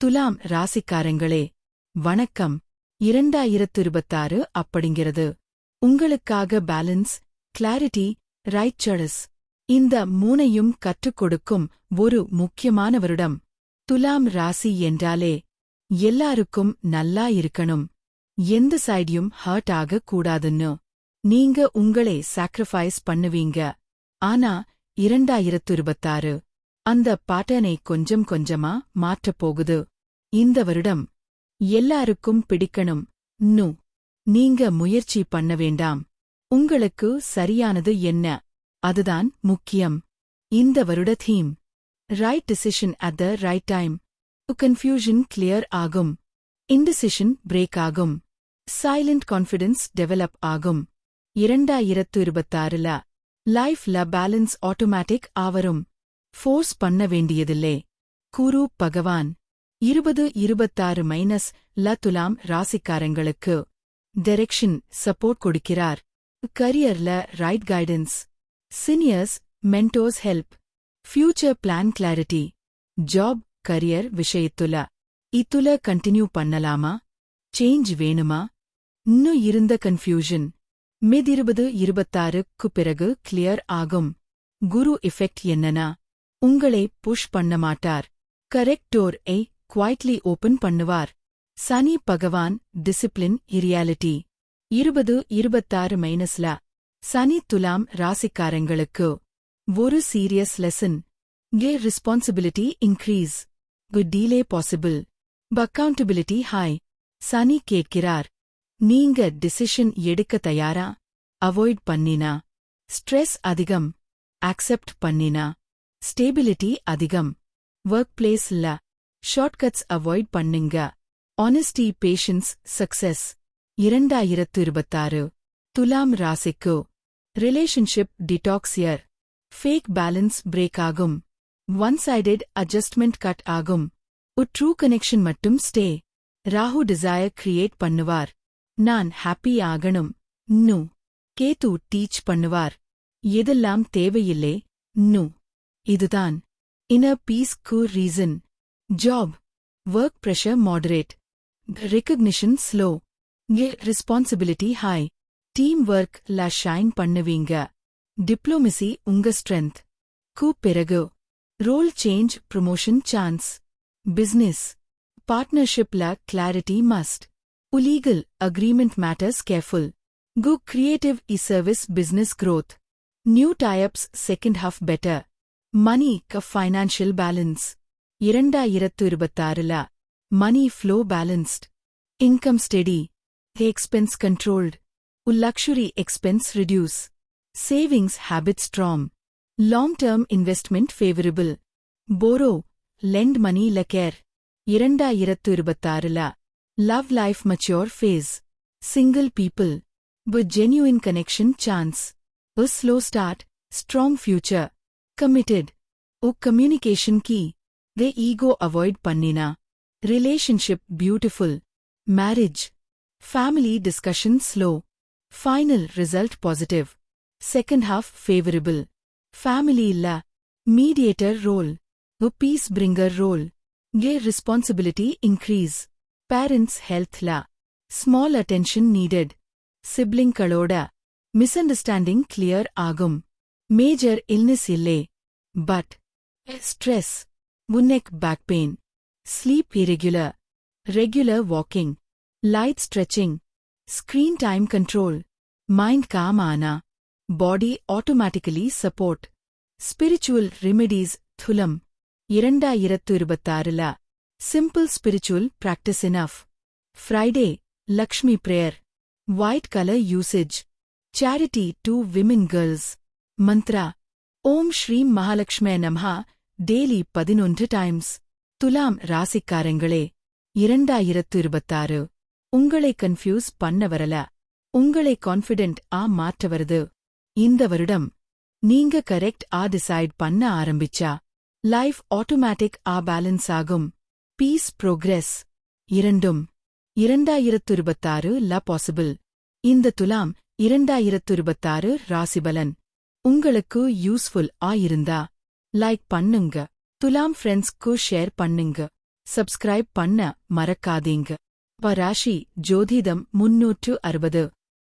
துலாம் ராசிக்காரங்களே வணக்கம். 2026 அப்படிங்கிறது உங்களுக்காக பேலன்ஸ், கிளாரிட்டி, ரைட் சாய்ஸ் இந்த மூணையும் கற்றுக் கொடுக்கும் ஒரு முக்கியமான வருடம். துலாம் ராசி என்றாலே எல்லாருக்கும் நல்லா இருக்கணும், எந்த சைடையும் ஹர்ட் ஆக கூடாதுன்னு நீங்க உங்களை சாக்ரிஃபைஸ் பண்ணுவீங்க. ஆனா 2026 அந்த பேட்டர்னை கொஞ்சம் கொஞ்சமா மாற்றப் போகுது. இந்த வருடம் எல்லாருக்கும் பிடிக்கணும் நு நீங்க முயற்சி பண்ண வேண்டாம். உங்களுக்கு சரியானது என்ன, அதுதான் முக்கியம். இந்த வருட theme right decision at the right time. Confusion clear ஆகும், இன்டிசிஷன் பிரேக் ஆகும், சைலண்ட் கான்ஃபிடன்ஸ் டெவலப் ஆகும். 2026 லைஃப்ல பேலன்ஸ் ஆட்டோமேட்டிக் ஆவரும். ஃபோர்ஸ் பண்ண வேண்டியதில்லை. குரு பகவான் 2026 ல துலாம் ராசிக்காரங்களுக்கு டைரக்ஷன் சப்போர்ட் கொடுக்கிறார். கரியர்ல right guidance, seniors mentors help, future plan clarity. Job career விஷயத்துல இத்துல கண்டினியூ பண்ணலாமா, சேஞ்ச் வேணுமா, இன்னும் இருந்த கன்ஃபியூஷன் மிட் 2026க்கு பிறகு கிளியர் ஆகும். குரு எஃபெக்ட் என்னன்னா உங்களை புஷ் பண்ண மாட்டார், கரெக்ட் டோர் ஐ குவைட்லி ஓபன் பண்ணுவார். சனி பகவான் டிசிப்ளின் ரியாலிட்டி 2026 சனி துலாம் ராசிக்காரங்களுக்கு ஒரு serious lesson. Key responsibility increase, good delay possible, accountability high. Shani கேட்கிறார், நீங்க டிசிஷன் எடுக்க தயாரா, அவாய்ட் பண்ணினா ஸ்ட்ரெஸ் அதிகம், அக்செப்ட் பண்ணினா ஸ்டேபிலிட்டி அதிகம். ஒர்க் பிளேஸ்ல ஷார்ட்கட்ஸ் அவாய்ட் பண்ணுங்க. Honesty, patience, success. 2026 துலாம் ராசிக்கு relationship detox year. Fake balance break ஆகும், ஒன் சைடட் அட்ஜஸ்ட்மெண்ட் கட் ஆகும். ஒரு ட்ரூ கனெக்ஷன் மட்டும் ஸ்டே. ராகு டிசையர் கிரியேட் பண்ணுவார், நான் ஹாப்பி ஆகணும் நு. கேது டீச் பண்ணுவார், எதெல்லாம் தேவையில்லை நு. இதுதான் இன்னர் பீஸ்க்கு reason. Job work pressure moderate, recognition slow, responsibility high. Team work ல ஷைன் பண்ணுவீங்க. டிப்ளோமசி உங்க ஸ்ட்ரென்த். பிறகு role change, promotion chance. Business பார்ட்னர்ஷிப்ல clarity must. Legal agreement matters careful. Creative service business growth. New types second half better. Money financial balance. 2026 money flow balanced, income steady, expense controlled, luxury expense reduce, savings habit strong. Long term investment favourable. Borrow lend money லக்கேர். 2026 love life mature phase. Single people with genuine connection chance. A slow start, strong future. Committed. Communication key. The ego avoid pannina. Relationship beautiful. Marriage. Family discussion slow. Final result positive. Second half favorable. Family la. Mediator role. A peace bringer role. Gay responsibility increase. Parents health la. Small attention needed. சிப்ளிங்களோட misunderstanding clear ஆகும். Major illness இல்லை, but stress, neck back pain, sleep irregular, regular walking, light stretching, screen time control. Mind calm ஆனா body automatically support. Spiritual remedies துலம். 2026 simple spiritual practice enough. Friday Lakshmi prayer. White color usage. Charity to women girls. Mantra. Om Shri Mahalakshmi Namaha. Daily 11 times. துலாம் ராசிக்காரங்களே 2026 உங்களை confuse பண்ண வரல, உங்களை confident மாற்ற வருது. இந்த வருடம் நீங்க கரெக்ட் டிசைட் பண்ண ஆரம்பிச்சா லைஃப் ஆட்டோமேட்டிக் பேலன்ஸ் ஆகும். Peace progress. இரண்டும் 2026 பாசிபிள். இந்த துலாம் 2026 ராசிபலன் உங்களுக்கு யூஸ்ஃபுல் இருந்தா லைக் பண்ணுங்க, துலாம் ஃப்ரெண்ட்ஸ்க்கு ஷேர் பண்ணுங்க, சப்ஸ்கிரைப் பண்ண மறக்காதீங்க. பராஷி ஜோதிடம் 360